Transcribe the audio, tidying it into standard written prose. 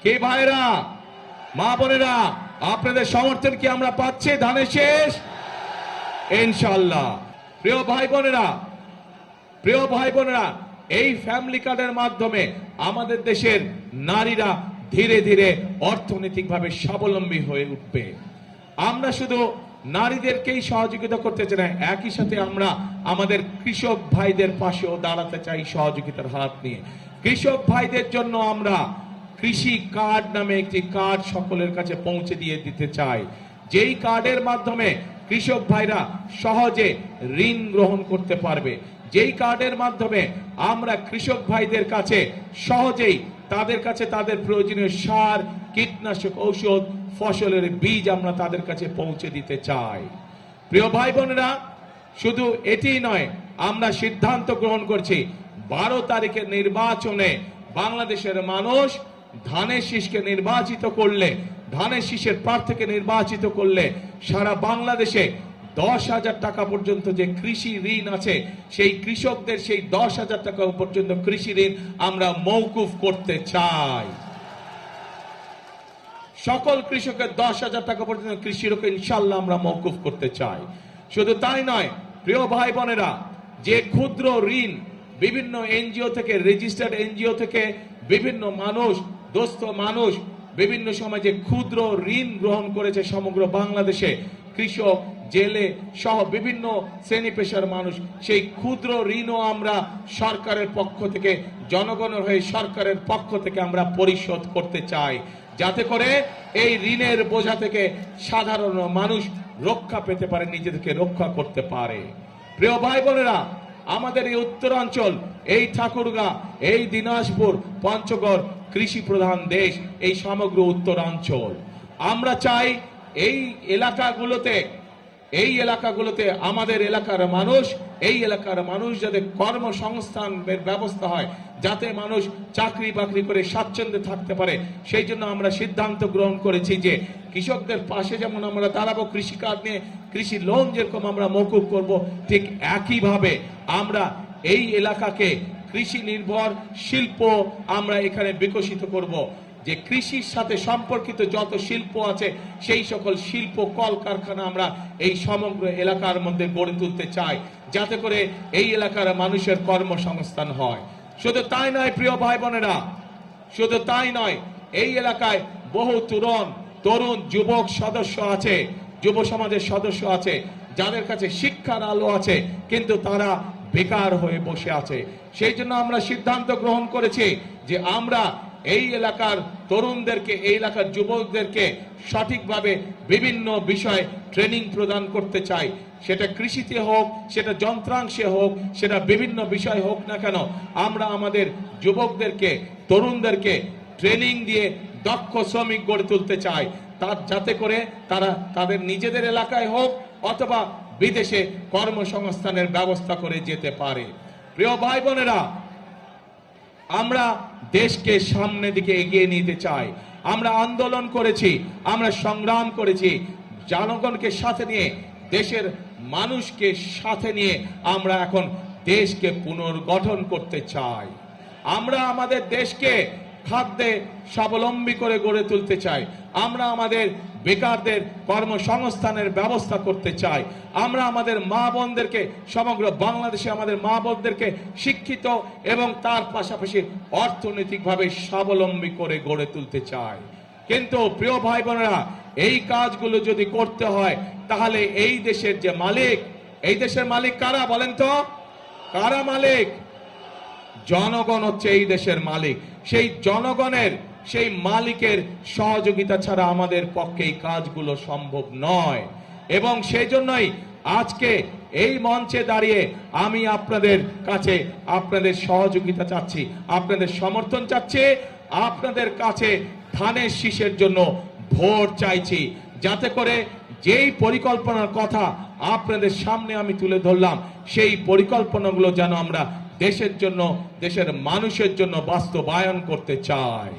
কে ভাইরা, মা বোনেরা, আপনাদের সমর্থন কি আমরা পাচ্ছি ধানের শেষ? ইনশাআল্লাহ। প্রিয় ভাই বোনেরা, এই ফ্যামিলি কার্ডের মাধ্যমে আমাদের দেশের নারীরা ধীরে ধীরে অর্থনৈতিকভাবে স্বাবলম্বী হয়ে উঠবে। আমরা শুধু নারীদেরকেই সহযোগিতা করতে চাই না, একই সাথে আমরা আমাদের কৃষক ভাইদের পাশেও দাঁড়াতে চাই সহযোগিতার হাত নিয়ে। কৃষক ভাইদের জন্য আমরা কৃষি কার্ড নামে একটি কার্ড সকলের কাছে পৌঁছে দিয়ে দিতে চাই, যেই কার্ডের মাধ্যমে কৃষক ভাইরা সহজে ঋণ গ্রহণ করতে পারবে, যেই কার্ডের মাধ্যমে আমরা কৃষক ভাইদের কাছে সহজেই তাদের কাছে তাদের প্রয়োজনীয় সার, কীটনাশক ঔষধ, ফসলের বীজ আমরা তাদের কাছে পৌঁছে দিতে চাই। প্রিয় ভাই বোনেরা, শুধু এটি নয়, আমরা সিদ্ধান্ত গ্রহণ করছি 12 তারিখের নির্বাচনে বাংলাদেশের মানুষ ধানের শীষকে নির্বাচিত করলে, ধানের শীষের প্রার্থীকে নির্বাচিত করলে সারা বাংলাদেশে 10,000 টাকা পর্যন্ত যে কৃষি ঋণ আছে, সেই কৃষকদের সেই 10,000 টাকা পর্যন্ত কৃষি ঋণ আমরা মওকুফ করতে চাই। সকল কৃষকের 10,000 টাকা পর্যন্ত কৃষি ঋণ ইনশাআল্লাহ আমরা মওকুফ করতে চাই। শুধু তাই নয়, প্রিয় ভাই বোনেরা, যে ক্ষুদ্র ঋণ বিভিন্ন এনজিও থেকে, রেজিস্টার্ড এনজিও থেকে বিভিন্ন মানুষ, দোস্ত মানুষ বিভিন্ন সময় যে ক্ষুদ্র ঋণ গ্রহণ করেছে সমগ্র বাংলাদেশে, কৃষক, জেলে সহ বিভিন্ন শ্রেণী পেশার মানুষ, সেই ক্ষুদ্র ঋণও আমরা সরকারের পক্ষ থেকে, জনগণের হয়ে সরকারের পক্ষ থেকে আমরা পরিশোধ করতে চাই, যাতে করে এই ঋণের বোঝা থেকে সাধারণ মানুষ রক্ষা পেতে পারে, নিজেদেরকে রক্ষা করতে পারে। প্রিয় ভাই বোনেরা, আমাদের এই উত্তরাঞ্চল, এই ঠাকুরগাঁ, এই দিনাজপুর, পঞ্চগড় কৃষি প্রধান দেশ, এই সমগ্র উত্তরাঞ্চল, আমরা চাই এই এলাকাগুলোতে আমাদের এলাকার মানুষ যাতে কর্মসংস্থানের ব্যবস্থা হয়, যাতে মানুষ চাকরি বাকরি করে স্বাচ্ছন্দ্যে থাকতে পারে, সেই জন্য আমরা সিদ্ধান্ত গ্রহণ করেছি যে কৃষকদের পাশে যেমন আমরা দাঁড়াবো, কৃষি কার্ড নিয়ে কৃষি লোন যেরকম আমরা মওকুফ করব, ঠিক একইভাবে আমরা এই এলাকাকে কৃষি নির্ভর শিল্প আমরা এখানে বিকশিত করব। যে কৃষির সাথে সম্পর্কিত যত শিল্প আছে, সেই সকল শিল্প কলকারখানা আমরা এই সমগ্র এলাকার মধ্যে গড়ে তুলতে চাই, যাতে করে এই এলাকার মানুষের কর্মসংস্থান হয়। শুধু তাই নয় প্রিয় ভাই বোনেরা, শুধু তাই নয়, এই এলাকায় বহু তরুণ যুবক সদস্য আছে, যুব সমাজের সদস্য আছে, যাদের কাছে শিক্ষার আলো আছে, কিন্তু তারা বেকার হয়ে বসে আছে। সেই জন্য আমরা সিদ্ধান্ত গ্রহণ করেছি যে আমরা এই এলাকার তরুণদেরকে, এই এলাকার যুবকদেরকে সঠিকভাবে বিভিন্ন বিষয়ে ট্রেনিং প্রদান করতে চাই। সেটা কৃষিতে হোক, সেটা যন্ত্রাংশে হোক, সেটা বিভিন্ন বিষয় হোক না কেন, আমরা আমাদের যুবকদেরকে, তরুণদেরকে ট্রেনিং দিয়ে দক্ষ শ্রমিক গড়ে তুলতে চাই, যাতে করে তারা তাদের নিজেদের এলাকায় হোক অথবা বিদেশে কর্মসংস্থানের ব্যবস্থা করে যেতে পারে। প্রিয় ভাই বোনেরা, আমরা দেশকে সামনের দিকে এগিয়ে নিতে চাই। আমরা আন্দোলন করেছি, আমরা সংগ্রাম করেছি, জনগণকে সাথে নিয়ে, দেশের মানুষকে সাথে নিয়ে আমরা এখন দেশকে পুনর্গঠন করতে চাই। আমরা আমাদের দেশকে খাদ্যে স্বাবলম্বী করে গড়ে তুলতে চাই। আমরা আমাদের বেকারদের কর্মসংস্থানের ব্যবস্থা করতে চাই। আমরা আমাদের মা বোনদেরকে, সমগ্র বাংলাদেশে আমাদের মা বোনদেরকে শিক্ষিত এবং তার পাশাপাশি অর্থনৈতিকভাবে স্বাবলম্বী করে গড়ে তুলতে চাই। কিন্তু প্রিয় ভাই বোনেরা, এই কাজগুলো যদি করতে হয়, তাহলে এই দেশের যে মালিক, এই দেশের মালিক কারা বলেন তো? কারা মালিক? জনগণ হচ্ছে এই দেশের মালিক। সেই জনগণের, সেই মালিকের সহযোগিতা ছাড়া আমাদের পক্ষে এই কাজগুলো সম্ভব নয়। এবং সেই জন্যই আজকে এই মঞ্চে দাঁড়িয়ে আমি আপনাদের কাছে আপনাদের সহযোগিতা চাচ্ছি, আপনাদের সমর্থন চাচ্ছি, আপনাদের কাছে ধানের শীষের জন্য ভোট চাইছি, যাতে করে যেই পরিকল্পনার কথা আপনাদের সামনে আমি তুলে ধরলাম, সেই পরিকল্পনাগুলো যেন আমরা দেশের জন্য, দেশের মানুষের জন্য বাস্তবায়ন করতে চাই।